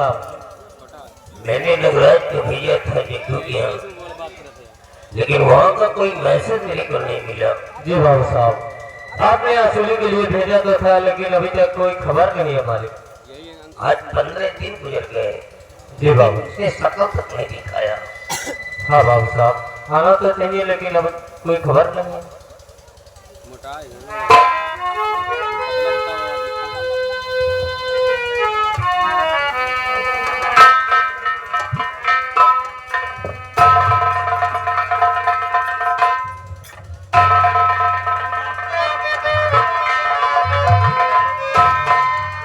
साहब। मैंने नगराज को भेजा था देखो क्या, लेकिन वहाँ का कोई मैसेज मेरे को नहीं मिला। जी बाबू साहब, आपने असुली के लिए भेजा तो था, लेकिन अभी तक कोई खबर नहीं है मालिक। आज 15 दिन गुजर गए। जी बाबू। उसने शकल तक नहीं दिखाया। हाँ बाबू साहब, आना तो चाहिए लेकिन अब कोई खबर नहीं है।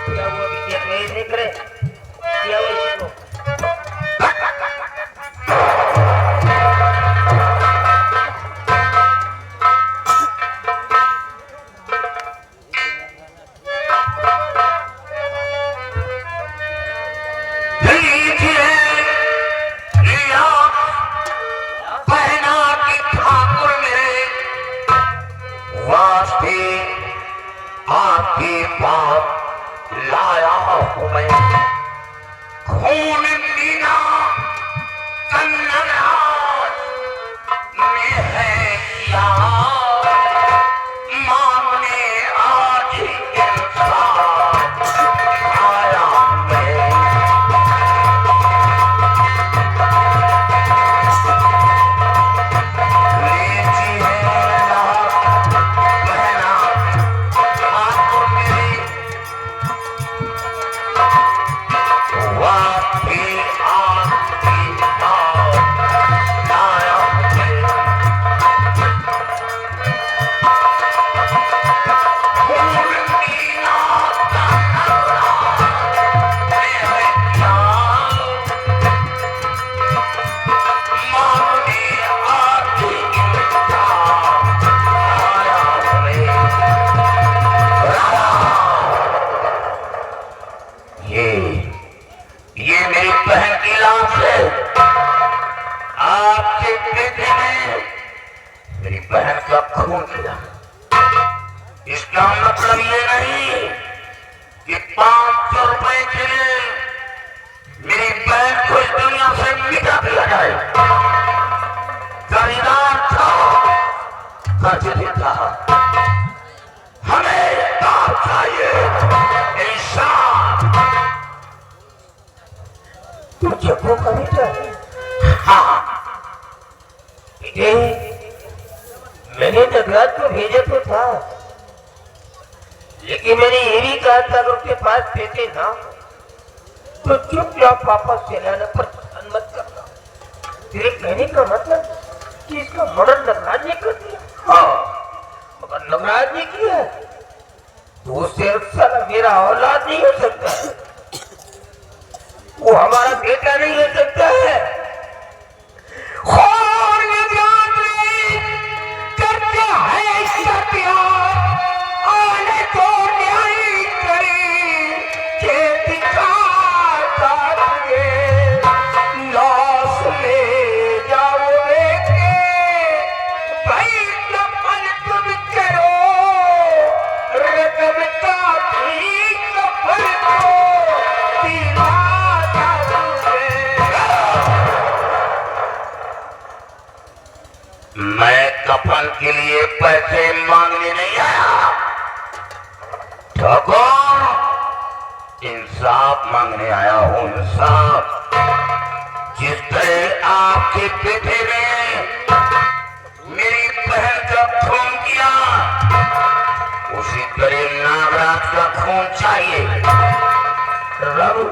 क्या हुआ विजय, तो ये देख रहे क्या हुआ इसको? आपकी बात लाया हूं मैं, खून मीना कन्नराज में है क्या, मांगने आज इंसान आया मैं। ये मेरी बहन की लाश है। आपके बेटे ने मेरी बहन का खून किया। इसका मतलब ये नहीं कि 500 रुपए के लिए मेरी बहन को इस दुनिया से मिटा दिया जाए। खरीदार था, कर्ज देता, हमें इंसाफ चाहिए, इंसाफ। तुझे वो कभी चाहिए? हाँ, मैंने नगराज को भेजा तो था, लेकिन मैंने ये भी कहा था अगर उसके पास पैसे ना तो चुपचाप वापस चले आना, पर पसंद मत करना। तेरे कहने का मतलब कि इसका मर्डर नगराज ने कर दिया? हाँ, अगर नगराज ने किया तो उससे साला मेरा औलाद नहीं हो सकता है, वो हमारा बेटा नहीं हो सकता है। करता है इसका प्यार, आने तो न्याय करी, खेत दिखाता तुझे, लाश ले जाओ लेके, भाई कफन तुम करो, रकम का भी कफन को दिलाता तुझे। मैं कफन के लिए पैसे मांगने नहीं आया ठाकुर, इंसाफ मांगने आया हूँ, इंसाफ। जिस तरह आपके बेटे ने मेरी बहन का खून किया, उसी तरह नागराज का खून चाहिए। राहुल,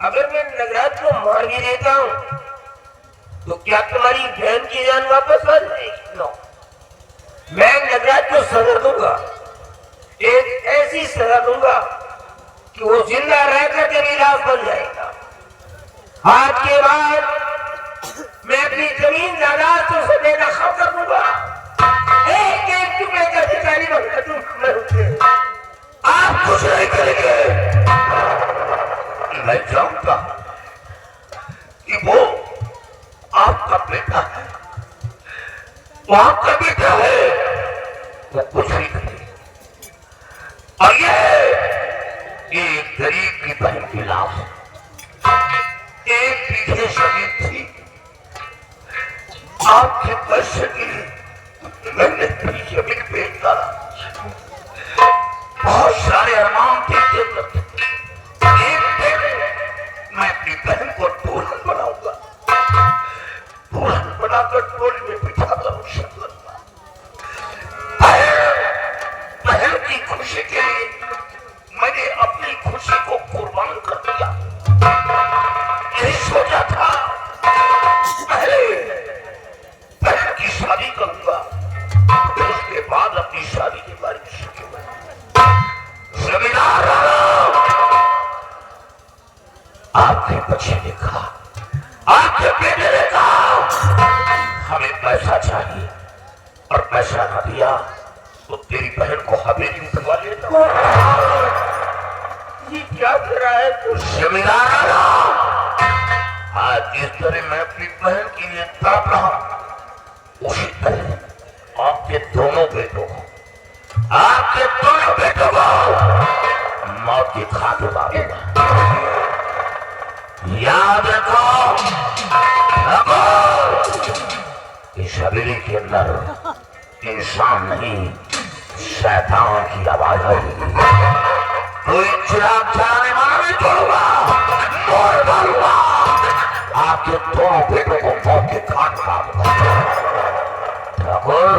अगर मैं नगराज को मार भी देता हूँ तो क्या तुम्हारी बहन की जान वापस आ जाएगी? नो, मैं नगराज को सजा दूंगा, एक ऐसी सजा दूंगा कि वो जिंदा रहकर के भी लाश बन जाएगा। आज के बाद मैं अपनी जमीन जायदाद से उसे बेदखल कर दूंगा, एक एक टुकड़े का अधिकारी बनकर दूंगा। आप कुछ नहीं करेंगे। मैं चाहूंगा कि वो आपका बेटा है, वो आपका बेटा है, वो कुछ नहीं करे। और ये गरीब की बहन की पास एक बीघे जमीन थी। आपके पैसे के लिए मैंने अपनी जमीन बेच डाला। बहुत सारे अरमान थे कि एक दिन मैं अपनी बहन को दुल्हन बनाऊंगा, दुल्हन बनाकर टोली में बिठा करूंगा। बहन की खुशी के लिए मैंने अपनी खुशी को कुर्बान कर दिया। यही सोचा था पहले बहन की शादी करूंगा, फिर उसके बाद अपनी शादी के बारे में सोचूंगा। जमींदार आपके बच्चे ने कहा, आपके बेटे ने कहा हमें पैसा चाहिए और पैसा न दिया तो तेरी बहन को हवेली उठवा लेता। ये क्या कर रहा है तू? जमींदार आज जिस तरह मैं अपनी बहन के लिए तड़प रहा हूं, उसी तरह आपके दोनों बेटों को मौत की खातिर मारूंगा। याद रखो इस हवेली के अंदर इंसान नहीं शैतान की आवाज आई। कोई चिराग जलाने वाला नहीं छोड़ूंगा, और मारूंगा आपके दोनों बेटों को मौत के घाट मारूंगा। ठाकुर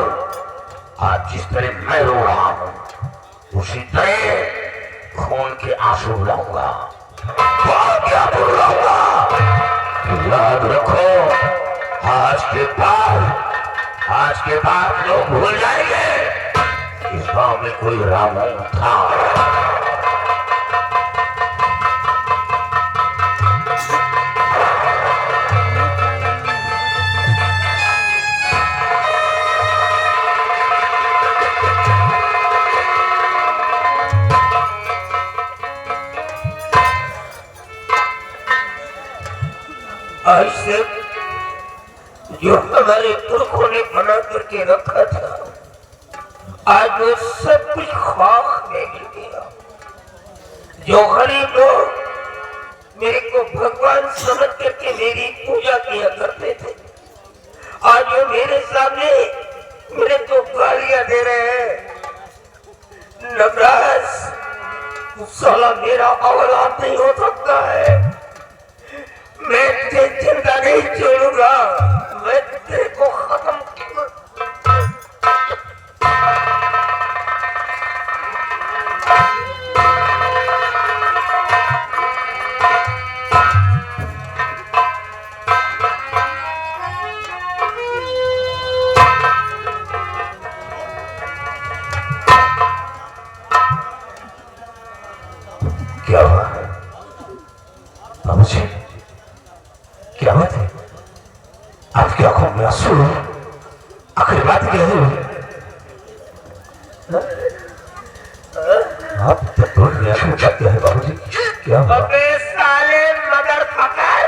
आज जिस तरह मैं रो रहा हूं उसी तरह खून के आंसू लाऊंगा, क्या बुलाऊंगा। याद रखो आज के बाद लोग भूल जाएंगे इस गांव में कोई रावण था। आज से जो हमारे पुरखों ने बना करके रखा था, आज वो सब कुछ खाक में मिल गया। जो गरीब लोग मेरे को भगवान समझ करके मेरी पूजा किया करते थे, आज वो मेरे सामने मेरे को गालियां दे रहे हैं। नवराज साला मेरा औलाद नहीं हो सकता है, मैं तुझे जिंदा नहीं छोड़ूंगा, मैं तेरे को खत्म क्या हुआ बाबूजी? क्या बात है? आपकी आंखों में आंसू, आखिर बात क्या है? आप तो क्या है बाबूजी? क्या हुआ? अबे साले मगर फकर,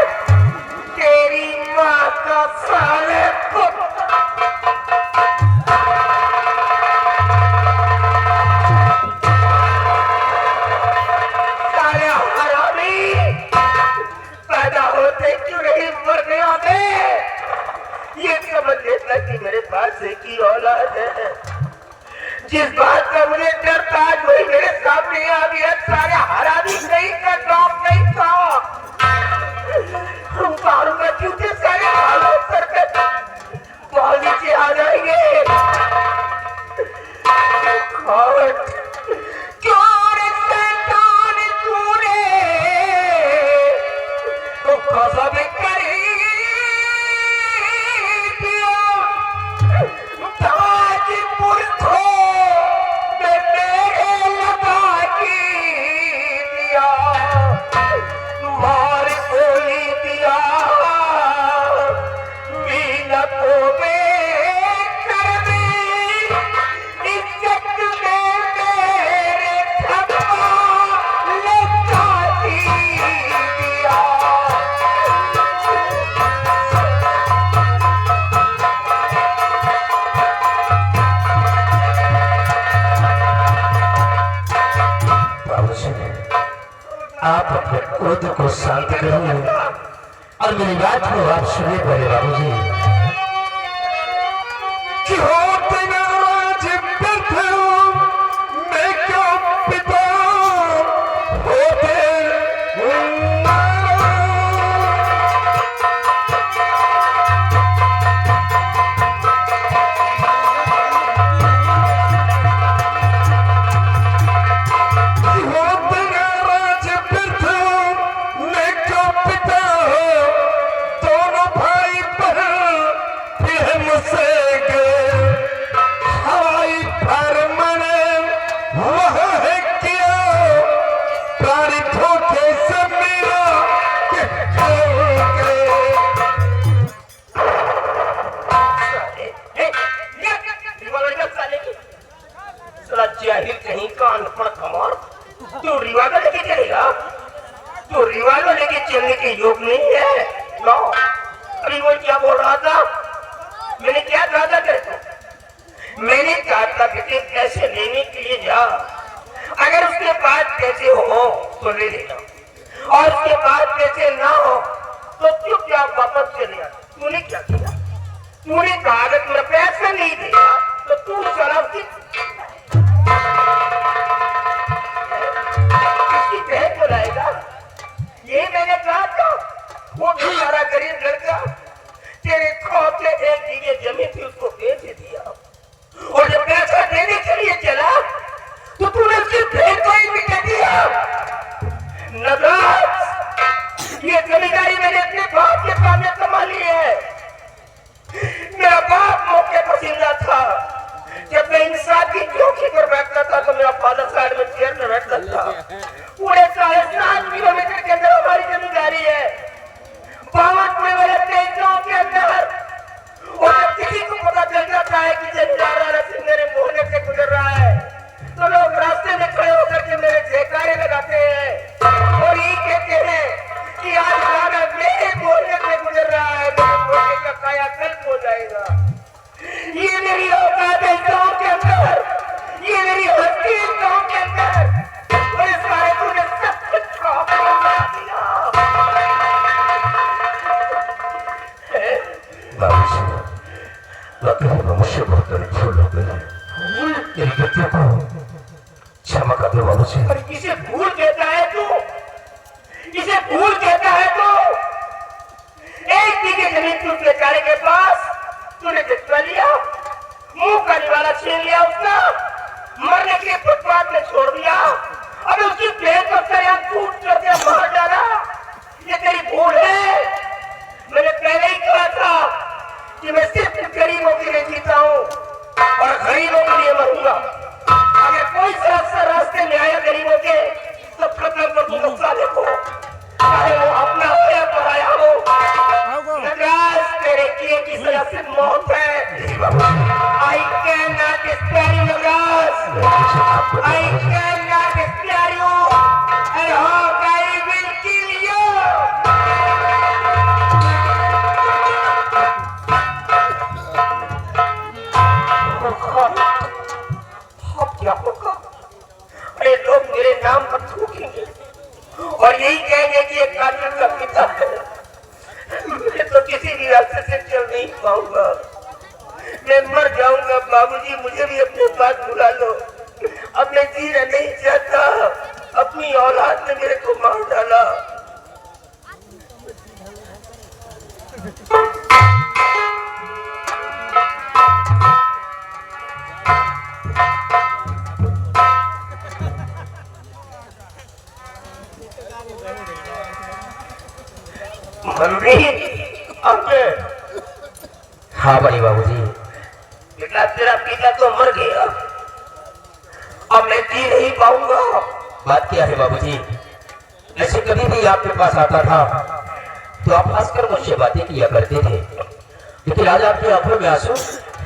तेरी माँ का साले कि मेरे पास एक ही औलाद है। जिस बात का मुझे डर था वही मेरे सामने आ गया। सारे हरामी नहीं का डॉग नहीं था, हम पहाड़ों का जूते सारे हालों सर पे बाल नीचे आ जाएंगे। चोर शैतान तूने तो कसम करी दिया अपने क्रोध को शांत करिए और मेरी बात को आप सुने पड़े बाबूजी। कि होते नाराज बैठे मैं क्यों पिता होते जाहिल कहीं का अनपढ़ कमार तो रिवाल्वर लेके चलेगा? तो रिवाल्वर लेके चलने के योग नहीं है। लो अभी वो क्या बोल रहा था? मैंने क्या कहा था तेरे को? मैंने कहा था बेटे पैसे लेने के लिए जा, अगर उसके पास पैसे हो तो ले लेना और उसके पास पैसे ना हो तो चुपचाप वापस चले आ। तूने क्या किया? तूने कहा अगर तुम्हें पैसा नहीं दिया तो तू चला बुलाएगा। ये मैंने कहा था। वो बेचारा गरीब लड़का तेरे खौफ से 1 बीघे जमीन थी उसको बेच दिया और जब पैसा देने के लिए चला तो तूने उसकी भेंट को ही मिटा दिया। नगराज, ये जमींदारी मैंने अपने बाप के सामने कमा ली है। मेरा बाप मौके पर जिंदा था। जब मैं इंसाफ की चौकी पर बैठता था तो मेरा फादर साइड में चेयर में बैठता था। पूरे 7.5 किलोमीटर के अंदर हमारी जमींदारी है, 52 वाले 23 गांव के अंदर। और जब किसी को पता चल जाता है कि जमींदार राणा सिंह मेरे मोहल्ले से गुजर रहा है तो लोग रास्ते में खड़े होकर के मेरे जयकारे लगाते हैं और ये कहते हैं कि आज राणा मेरे मोहल्ले से गुजर रहा है, मेरे मोहल्ले का कायाकल्प हो जाएगा। ये मेरी औकात है गांव के अंदर, ये मेरी हस्ती है गांव के अंदर और इस बारे तूने सब कुछ बाबूजी, लगता है मनुष्य बहुत बड़ी भूल हो गई है। मेरी गलतियों को क्षमा कर दो बाबूजी। और किसे भूल कहता है तू? किसे भूल कहता है तू? 1 बीघे जमीन तू बेचारे के पास तूने भिजवा लिया, मुंह का निवाला छीन लिया उसका, मरने के फुटपाथ में छोड़ दिया, अब उसकी पेट पर सरिया टूट करके मार डाला। ये तेरी भूल है। मैंने पहले ही कहा था कि मैं सिर्फ गरीबों के लिए जीता हूँ और गरीबों के लिए मरूंगा। अगर कोई सा रास्ते में आया गरीबों के तो खत्म कर दूंगा साले को, चाहे वो अपना हो या पराया हो। नगराज, तेरे किए की सजा से मौत है। I cannot spare you, Nagraj. I cannot spare you. And Hawkeye will kill you. अब क्या होगा? अरे लोग मेरे नाम पर थूकेंगे और यही कहेंगे कि एक कातिल का पिता है। मैं तो किसी भी रास्ते से चल नहीं पाऊंगा, मैं मर जाऊंगा। बाबूजी, मुझे भी अपने पास बुला लो। अब मैं जीना नहीं चाहता। अपनी औलाद ने मेरे को मार डाला। हाँ बड़ी बाबूजी। बेटा, तेरा पिता तो मर गया, अब मैं जी नहीं पाऊंगा। बात क्या है बाबूजी? ऐसे कभी भी आपके पास आता था तो आप हंसकर मुझसे बातें किया करते थे, लेकिन आज आपकी आंखों में आंसू,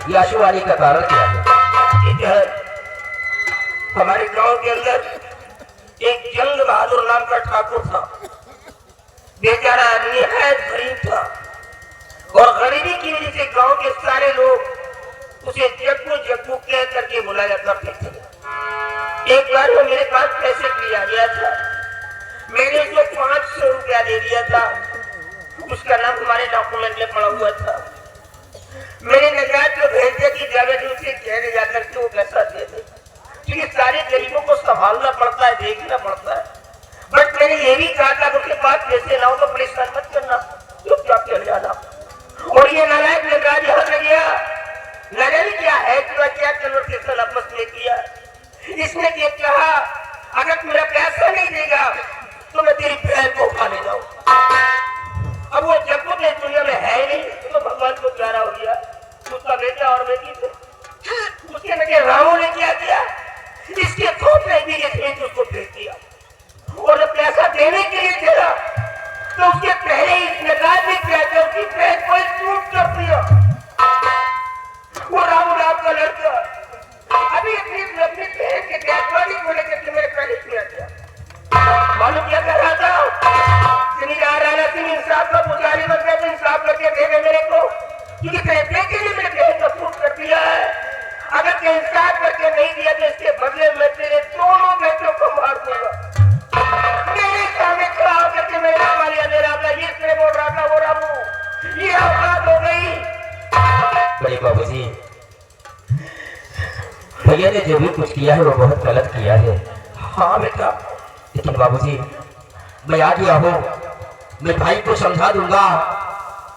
ये आंसू आने का कारण क्या है? हमारे गांव के अंदर एक जंग बहादुर नाम का ठाकुर था। बेचारा निहायत गरीब था और गरीबी की वजह से गांव के सारे लोग उसे जग्गू जग्गू कह करके बुलाया करते थे। एक बार वो मेरे पास पैसे के लिए आ गया था। मैंने उसको 500 रुपया दे दिया था, उसका नाम हमारे डॉक्यूमेंट में पड़ा हुआ था। मैंने नगराज को भेज दिया कि जावेद उनसे कहने जाकर के वो पैसा दे दे, क्योंकि सारे गरीबों को संभालना पड़ता है, देखना पड़ता है। बट मैंने ये भी कहा था उसके पास पैसे ना हो तो परेशान मत करना, चुपचाप चले जाना। और ये नालायक नगराज यहाँ से गया, नजर क्या है क्या कन्वर्सेशन आपस में किया। इसने ये कहा अगर मेरा पैसा नहीं देगा तो मैं तेरी बहन को उठाने जाऊं। अब वो जब कुछ इस दुनिया में है नहीं तो भगवान को प्यारा हो गया, उसका बेटा और बेटी थे। उसके बेटे रामू ने क्या किया, इसके खोट नहीं दी इसलिए उसको भेज दिया। और जब पैसा देने के लिए चला तो उसके पहले ही इसने कहा कि क्या उसकी बहन को शूट कर दिया। वो रामू राम का लड़का अभी अपनी बहन के डेडबॉडी को लेकर मेरे पहले किया गया। मालूम क्या कर रहा था, जमींदार राणा सिंह इंसाफ का पुजारी बन गया, तो इंसाफ करके देगा मेरे को, क्योंकि तेरे बेटे ने मेरे बहन को शूट कर दिया है। अगर ते इंसाफ करके नहीं दिया तो इसके बदले में तेरे दोनों बेटों को मार दूंगा। मेरे सामने खड़ा होकर के मेरा वालिया दे रहा था, ये इसने बोल रहा था वो रामू, ये औकात हो गई। बड़े बाबूजी, भैया ने जो भी कुछ किया है वो बहुत गलत किया है। हाँ बेटा, लेकिन बाबूजी मैं आ गया हूँ, मैं भाई को समझा दूंगा,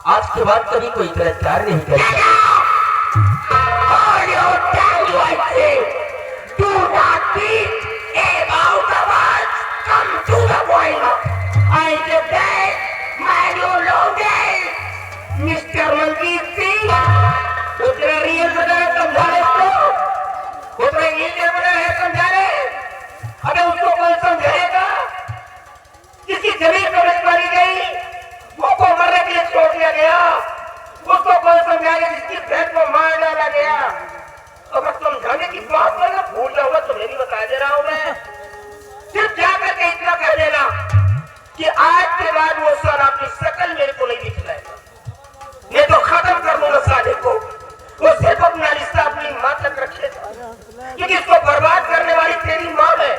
आज के बाद कभी कोई गलत कार्य नहीं करेगा। मिस्टर मनजीत सिंह, उतना रियल बना है समझा रहे उसको, उतना इंजीनियर बना है समझा रहे। अगर उसको कौन समझाएगा, किसी जमीन पर मारी गई, वो मरने के लिए छोड़ दिया गया, उसको कौन समझाएगा जिसकी बहन को मार डाला गया। अगर समझाने की बात करना भूल जाऊंगा तो मैं भी बता दे रहा हूं, मैं सिर्फ जाकर के इतना कह देना कि आज के बाद वो साल अपनी शकल मेरे को नहीं दिखलाएगा, मैं तो खत्म कर दूंगा साले को। वो सिर्फ अपना रिश्ता अपनी मां तक रखेगा, क्योंकि इसको बर्बाद करने वाली तेरी मां है।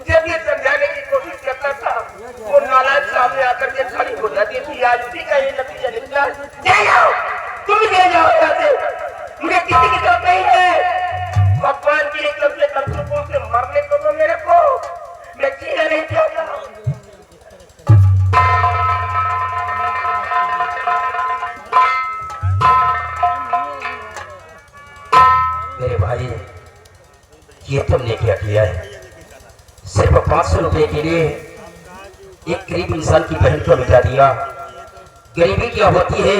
जब ये समझाने की कोशिश करता था वो नालायक सामने आकर के खड़ी हो जाती थी। आज उसी का ये नतीजा निकला। ले जाओ, तुम ले जाओ यहाँ से, मुझे किसी की जरूरत नहीं है। भगवान के लिए कम से कम सुकून से मरने को तो मेरे को, मैं जीना नहीं चाहता। मेरे भाई, ये तुमने क्या किया है? सिर्फ 500 रुपए के लिए एक गरीब इंसान की बहन को मिटा दिया। गरीबी क्या होती है,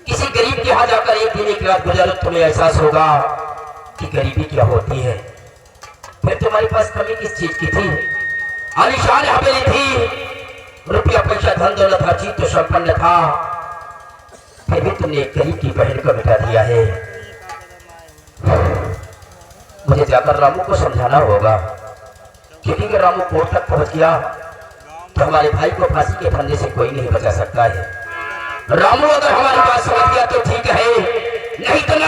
किसी गरीब के यहाँ जाकर एक दिन एक रात गुजारो, तुम्हें एहसास होगा कि गरीबी क्या होती है। फिर तुम्हारे पास कमी किस चीज की थी? आलीशान हवेली थी, रुपया पैसा धन दौलत हर चीज तो संपन्न था, फिर भी तुमने एक गरीब की बहन को मिटा दिया है। मुझे जाकर रामू को समझाना होगा, क्योंकि अगर रामू कोर्ट तक पहुंच गया तो हमारे भाई को फांसी के फंदे से कोई नहीं बचा सकता है। रामू अगर हमारी बात समझ गया तो ठीक है, नहीं तो